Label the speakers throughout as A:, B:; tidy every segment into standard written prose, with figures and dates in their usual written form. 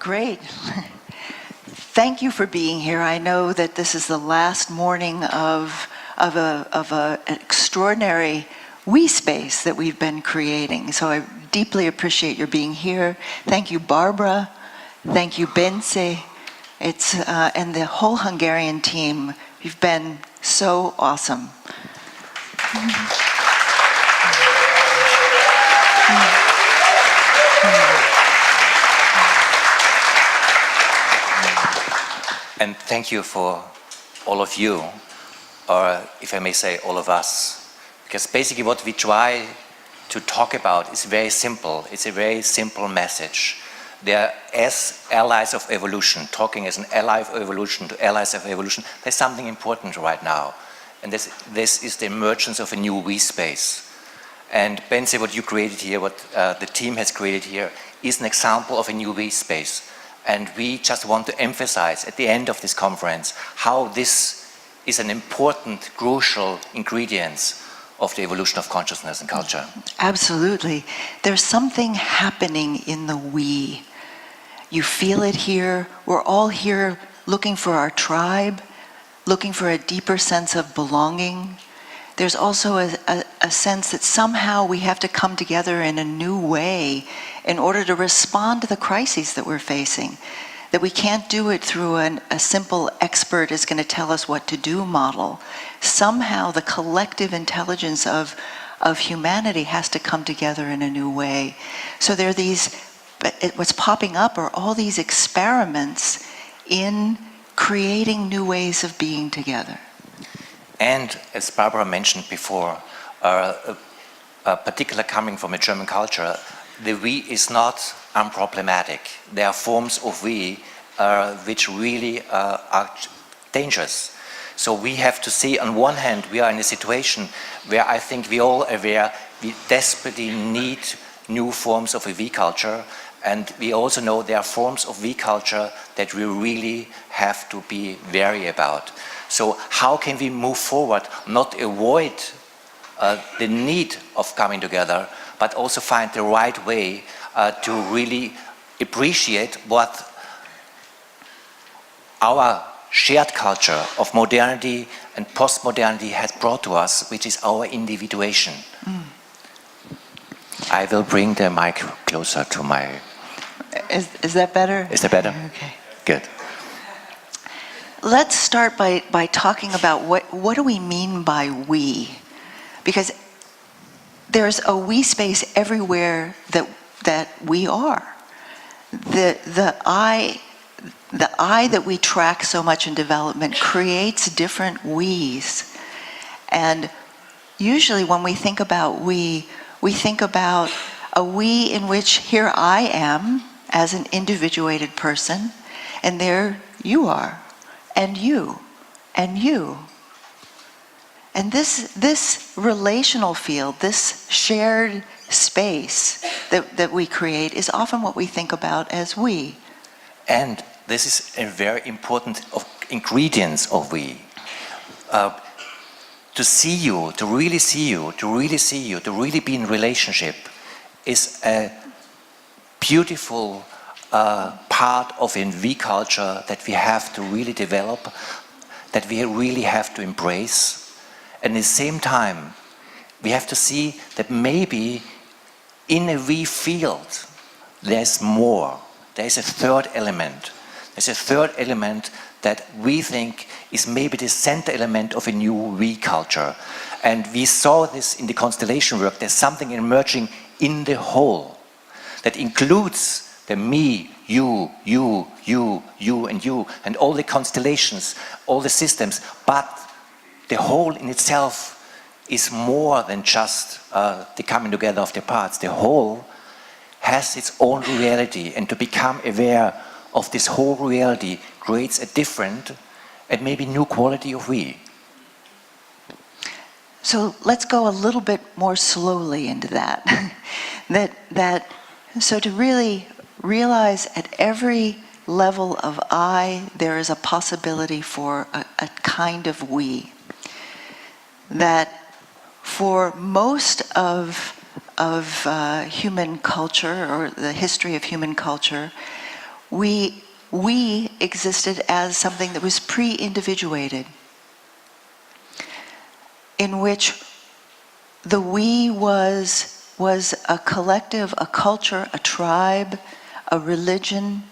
A: Great. Thank you for being here. I know that this is the last morning of an extraordinary we space that we've been creating. So I deeply appreciate your being here. Thank you, Barbara. Thank you, Bence. And the whole Hungarian team. You've been so awesome.
B: And thank you for all of you, or if I may say, all of us. Because basically what we try to talk about is very simple. It's a very simple message. They're as allies of evolution, talking as an ally of evolution to allies of evolution. There's something important right now. And this is the emergence of a new we space. And Bence, what you created here, what the team has created here, is an example of a new we space. And we just want to emphasize at the end of this conference how this is an important, crucial ingredient of the evolution of consciousness and culture.
A: Absolutely. There's something happening in the we. You feel it here. We're all here looking for our tribe, looking for a deeper sense of belonging. There's also a sense that somehow we have to come together in a new way in order to respond to the crises that we're facing. That we can't do it through a simple expert is going to tell us what to do model. Somehow the collective intelligence of humanity has to come together in a new way. So there are these, what's popping up are all these experiments in creating new ways of being together.
B: And as Barbara mentioned before, particularly coming from a German culture, the we is not unproblematic. There are forms of we which really are dangerous. So we have to see, on one hand, we are in a situation where I think we all are aware we desperately need new forms of a we culture, and we also know there are forms of we culture that we really have to be wary about. So how can we move forward, not avoid the need of coming together, but also find the right way to really appreciate what our shared culture of modernity and postmodernity has brought to us, which is our individuation. Mm. I will bring the mic closer to my...
A: Is that better?
B: Is that better?
A: Okay.
B: Good.
A: Let's start by talking about what do we mean by we? Because there's a we space everywhere that we are. The I that we track so much in development creates different we's. And usually when we think about we think about a we in which here I am as an individuated person, and there you are, and you, and you. And this relational field, this shared space that we create is often what we think about as we.
B: And this is a very important ingredient of we. To see you, to really see you, to really see you, to really be in relationship is a beautiful part of a we culture that we have to really develop, that we really have to embrace. And at the same time, we have to see that maybe in a we field, there's more. There's a third element. There's a third element that we think is maybe the center element of a new we culture. And we saw this in the constellation work. There's something emerging in the whole that includes the me, you, and you, and all the constellations, all the systems. But the whole in itself is more than just the coming together of the parts. The whole has its own reality, and to become aware of this whole reality creates a different and maybe new quality of we.
A: So let's go a little bit more slowly into that. So to really realize at every level of I, there is a possibility for a kind of we. That for most of human culture, or the history of human culture, we existed as something that was pre-individuated, in which the we was a collective, a culture, a tribe, a religion,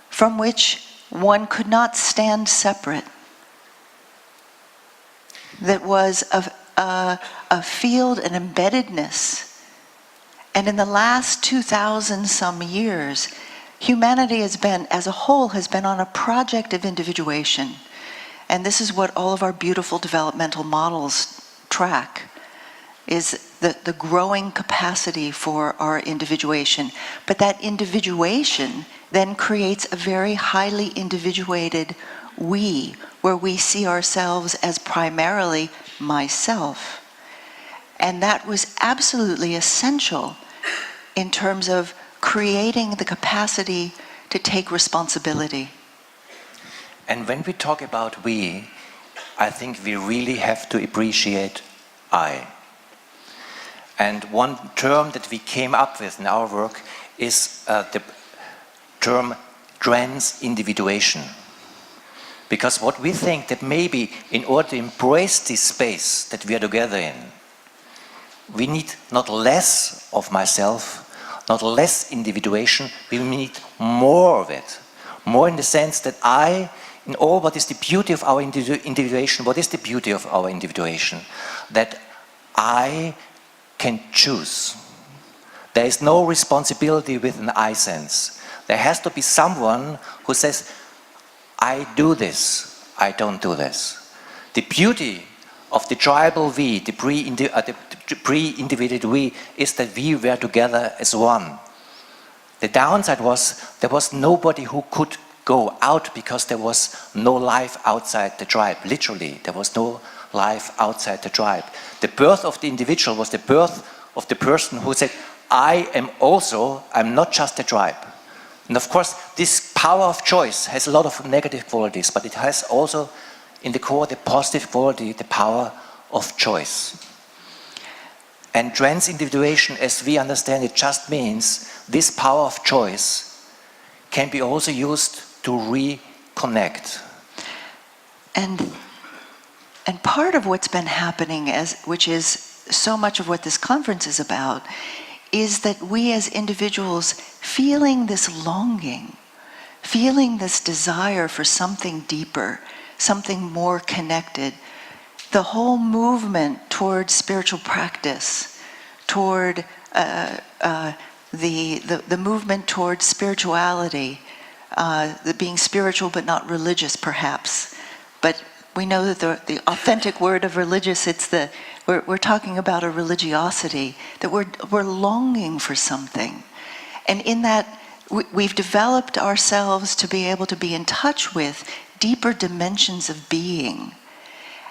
A: from which one could not stand separate. That was a field, an embeddedness. And in the last 2,000 some years, humanity has been, as a whole, has been on a project of individuation. And this is what all of our beautiful developmental models track, is the growing capacity for our individuation. But that individuation then creates a very highly individuated we, where we see ourselves as primarily myself. And that was absolutely essential in terms of creating the capacity to take responsibility.
B: And when we talk about we, I think we really have to appreciate I. And one term that we came up with in our work is the term trans-individuation. Because what we think that maybe in order to embrace this space that we are together in, we need not less of myself, not less individuation, we need more of it. More in the sense that I, in all what is the beauty of our individuation, what is the beauty of our individuation? That I can choose. There is no responsibility with an I sense. There has to be someone who says, I do this, I don't do this. The beauty of the tribal we, the pre-individuated we, is that we were together as one. The downside was there was nobody who could go out because there was no life outside the tribe. Literally, there was no life outside the tribe. The birth of the individual was the birth of the person who said, I'm not just a tribe. And of course, this power of choice has a lot of negative qualities, but it has also, in the core, the positive quality, the power of choice. And trans-individuation, as we understand it, just means this power of choice can be also used to reconnect.
A: And part of what's been happening, which is so much of what this conference is about, is that we as individuals feeling this longing, feeling this desire for something deeper, something more connected, the whole movement toward spiritual practice, toward the movement toward spirituality, the being spiritual but not religious perhaps, but we know that the authentic word of religious, we're talking about a religiosity, that we're longing for something. And in that, we've developed ourselves to be able to be in touch with deeper dimensions of being.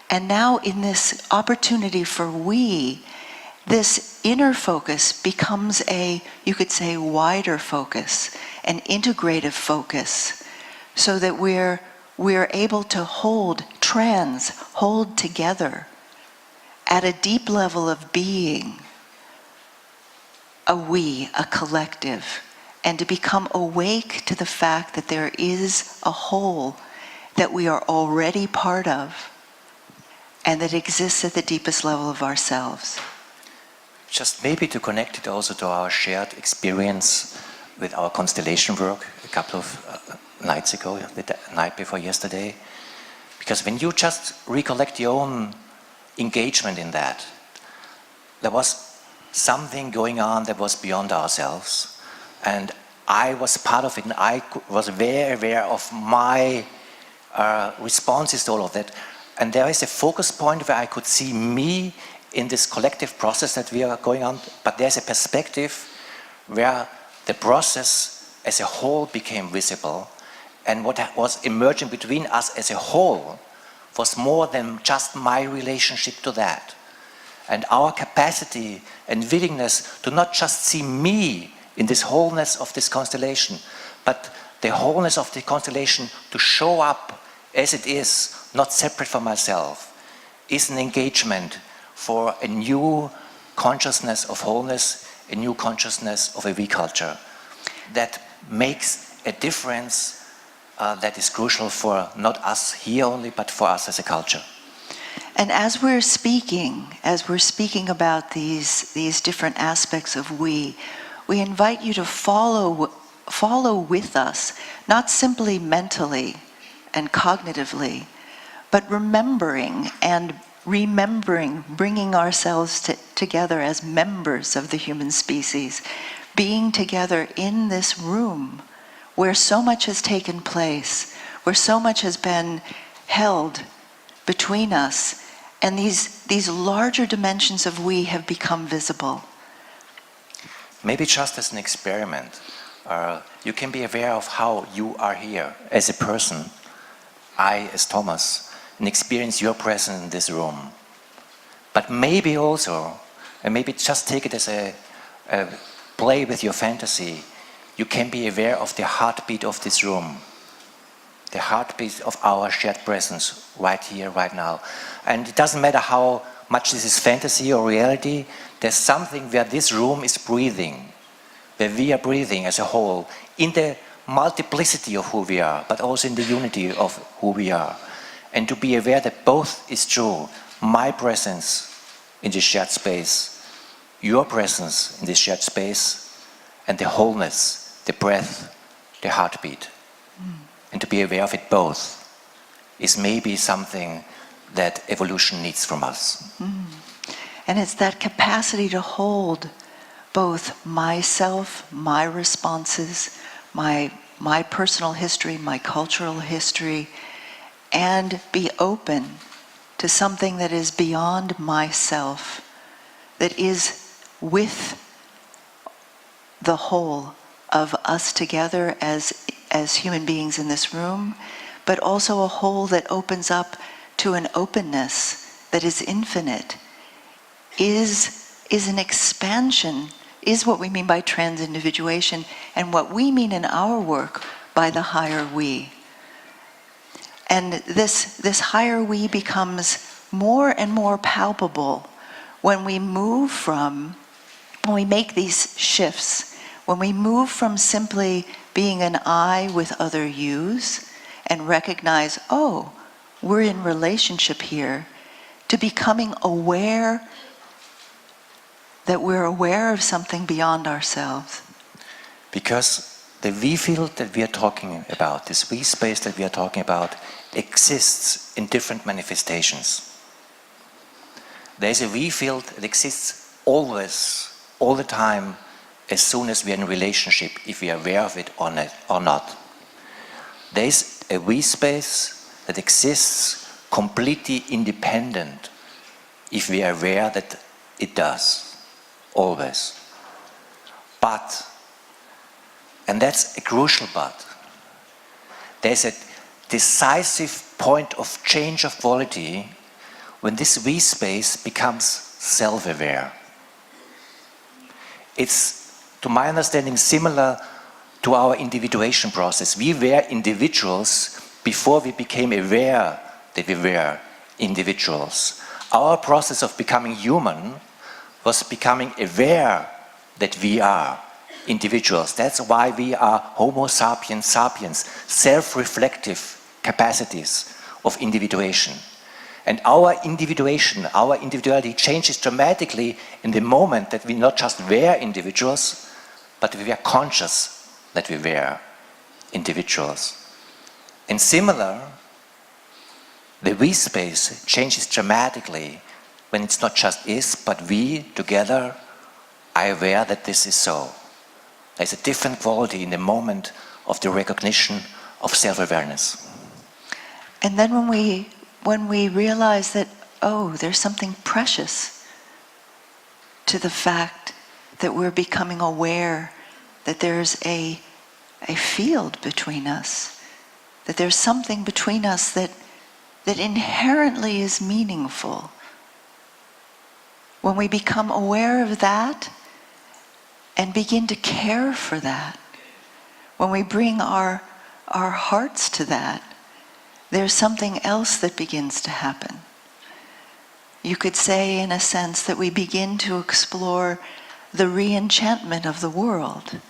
A: And now in this opportunity for we, this inner focus becomes you could say, wider focus, an integrative focus, so that we're able to hold together at a deep level of being, a we, a collective, and to become awake to the fact that there is a whole that we are already part of and that exists at the deepest level of ourselves.
B: Just maybe to connect it also to our shared experience with our constellation work a couple of nights ago, the night before yesterday. Because when you just recollect your own engagement in that, there was something going on that was beyond ourselves. And I was part of it, and I was very aware of my responses to all of that. And there is a focus point where I could see me in this collective process that we are going on, but there's a perspective where the process as a whole became visible, and what was emerging between us as a whole was more than just my relationship to that. And our capacity and willingness to not just see me in this wholeness of this constellation, but the wholeness of the constellation to show up as it is, not separate from myself, is an engagement for a new consciousness of wholeness, a new consciousness of a we culture that makes a difference that is crucial for not us here only, but for us as a culture.
A: And as we're speaking about these different aspects of we invite you to follow with us, not simply mentally and cognitively, but remembering, bringing ourselves together as members of the human species, being together in this room where so much has taken place, where so much has been held between us, and these larger dimensions of we have become visible.
B: Maybe just as an experiment, you can be aware of how you are here as a person, I as Thomas, and experience your presence in this room. But maybe also, and maybe just take it as a play with your fantasy, you can be aware of the heartbeat of this room, the heartbeat of our shared presence right here, right now. And it doesn't matter how much this is fantasy or reality, there's something where this room is breathing, where we are breathing as a whole, in the multiplicity of who we are, but also in the unity of who we are. And to be aware that both is true, my presence in this shared space, your presence in this shared space, and the wholeness, the breath, the heartbeat. And to be aware of it both is maybe something that evolution needs from us.
A: And it's that capacity to hold both myself, my responses, my personal history, my cultural history, and be open to something that is beyond myself, that is with the whole of us together as human beings in this room, but also a whole that opens up to an openness that is infinite, is an expansion, is what we mean by trans-individuation, and what we mean in our work by the higher we. And this higher we becomes more and more palpable when we make these shifts, when we move from simply being an I with other yous and recognize, oh, we're in relationship here, to becoming aware that we're aware of something beyond ourselves.
B: Because the we field that we are talking about, this we space that we are talking about, exists in different manifestations. There is a we field that exists always, all the time, as soon as we are in a relationship, if we are aware of it or not. There is a we space that exists completely independent if we are aware that it does, always. But, and that's a crucial but, there's a decisive point of change of quality when this we space becomes self-aware. It's, to my understanding, similar to our individuation process. We were individuals before we became aware that we were individuals. Our process of becoming human was becoming aware that we are individuals. That's why we are Homo sapiens sapiens, self-reflective capacities of individuation. And our individuality changes dramatically in the moment that we not just were individuals, but we were conscious that we were individuals. And similar, the we space changes dramatically when it's not just is, but we together are aware that this is so. There's a different quality in the moment of the recognition of self-awareness.
A: And then when we realize that, oh, there's something precious to the fact that we're becoming aware that there's a field between us, that there's something between us that inherently is meaningful. When we become aware of that and begin to care for that, when we bring our hearts to that, there's something else that begins to happen. You could say, in a sense, that we begin to explore the re-enchantment of the world,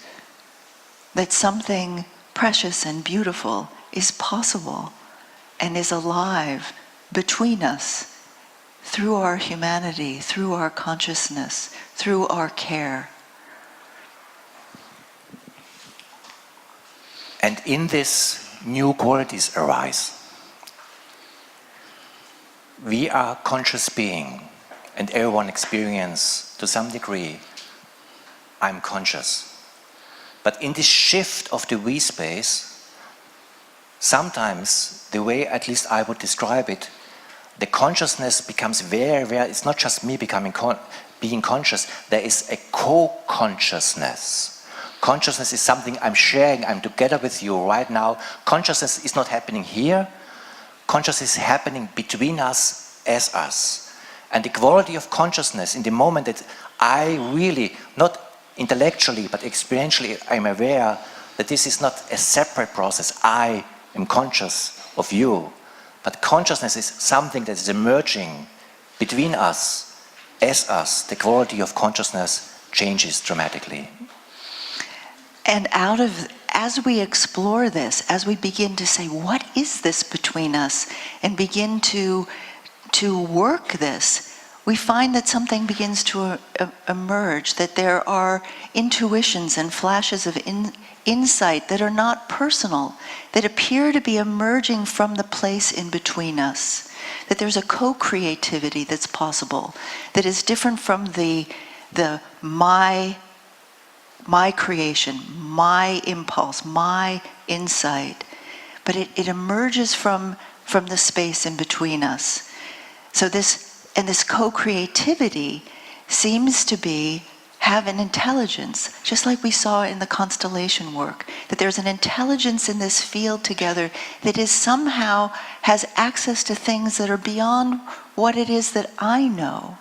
A: that something precious and beautiful is possible and is alive between us through our humanity, through our consciousness, through our care.
B: And in this, new qualities arise. We are conscious being, and everyone experiences to some degree, I'm conscious. But in this shift of the we space, sometimes the way at least I would describe it, the consciousness becomes very, very, it's not just me being conscious, there is a co-consciousness. Consciousness is something I'm sharing, I'm together with you right now. Consciousness is not happening here, consciousness is happening between us as us. And the quality of consciousness in the moment that I really, not intellectually but experientially, I'm aware that this is not a separate process. I am conscious of you. But consciousness is something that is emerging between us, as us. The quality of consciousness changes dramatically.
A: And as we explore this, as we begin to say, what is this between us, and begin to work this, we find that something begins to emerge, that there are intuitions and flashes of insight that are not personal, that appear to be emerging from the place in between us, that there's a co-creativity that's possible, that is different from the my creation, my impulse, my insight, but it emerges from the space in between us. So this co-creativity seems to have an intelligence, just like we saw in the constellation work, that there's an intelligence in this field together that is somehow has access to things that are beyond what it is that I know,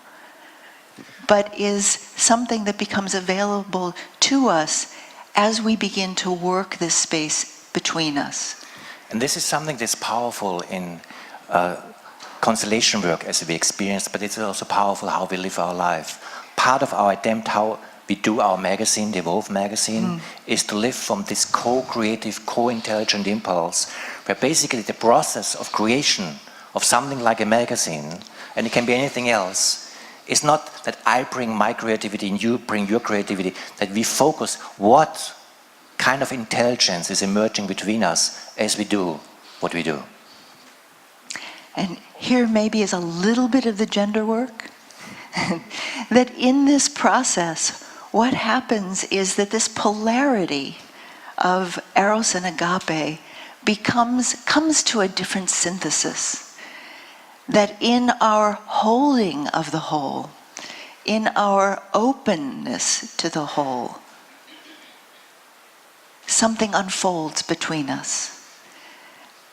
A: but is something that becomes available to us as we begin to work this space between us.
B: And this is something that's powerful in constellation work as we experience, but it's also powerful how we live our life. Part of our attempt, how we do our magazine, the Evolve magazine, is to live from this co-creative, co-intelligent impulse, where basically the process of creation of something like a magazine, and it can be anything else, is not that I bring my creativity and you bring your creativity, that we focus what kind of intelligence is emerging between us as we do what we do.
A: And here maybe is a little bit of the gender work. That in this process, what happens is that this polarity of eros and agape comes to a different synthesis. That in our holding of the whole, in our openness to the whole, something unfolds between us.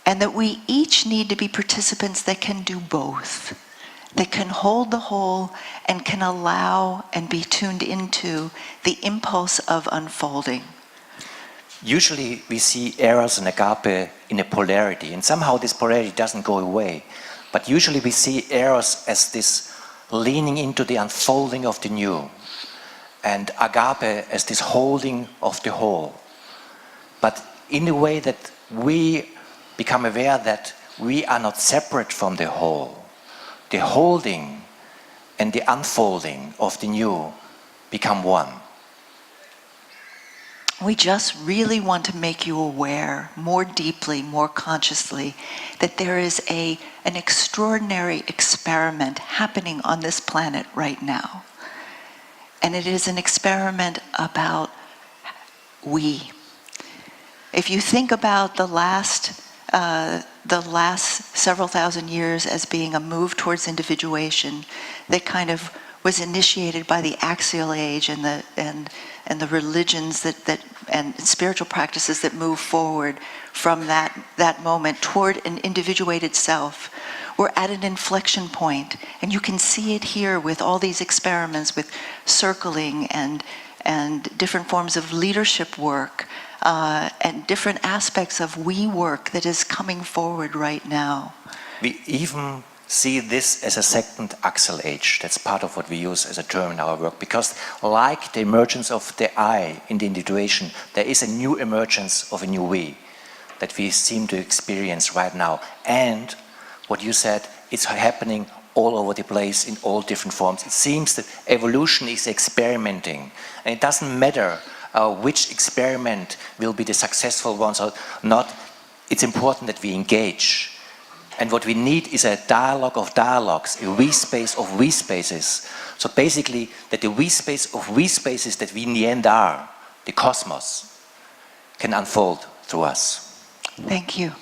A: And that we each need to be participants that can do both, that can hold the whole and can allow and be tuned into the impulse of unfolding.
B: Usually we see eros and agape in a polarity, and somehow this polarity doesn't go away. But usually we see eros as this leaning into the unfolding of the new, and agape as this holding of the whole. But in a way that we become aware that we are not separate from the whole. The holding and the unfolding of the new become one.
A: We just really want to make you aware more deeply, more consciously, that there is an extraordinary experiment happening on this planet right now. And it is an experiment about we. If you think about the last several thousand years as being a move towards individuation that kind of was initiated by the axial age and the religions and spiritual practices that move forward from that moment toward an individuated self. We're at an inflection point, and you can see it here with all these experiments with circling and different forms of leadership work and different aspects of we work that is coming forward right now.
B: We even see this as a second axle age. That's part of what we use as a term in our work, because like the emergence of the I in the individuation, there is a new emergence of a new we that we seem to experience right now. And what you said, it's happening all over the place in all different forms. It seems that evolution is experimenting, and it doesn't matter which experiment will be the successful ones or not. It's important that we engage. And what we need is a dialogue of dialogues, a we space of we spaces. So basically, that the we space of we spaces that we in the end are, the cosmos, can unfold through us.
A: Thank you.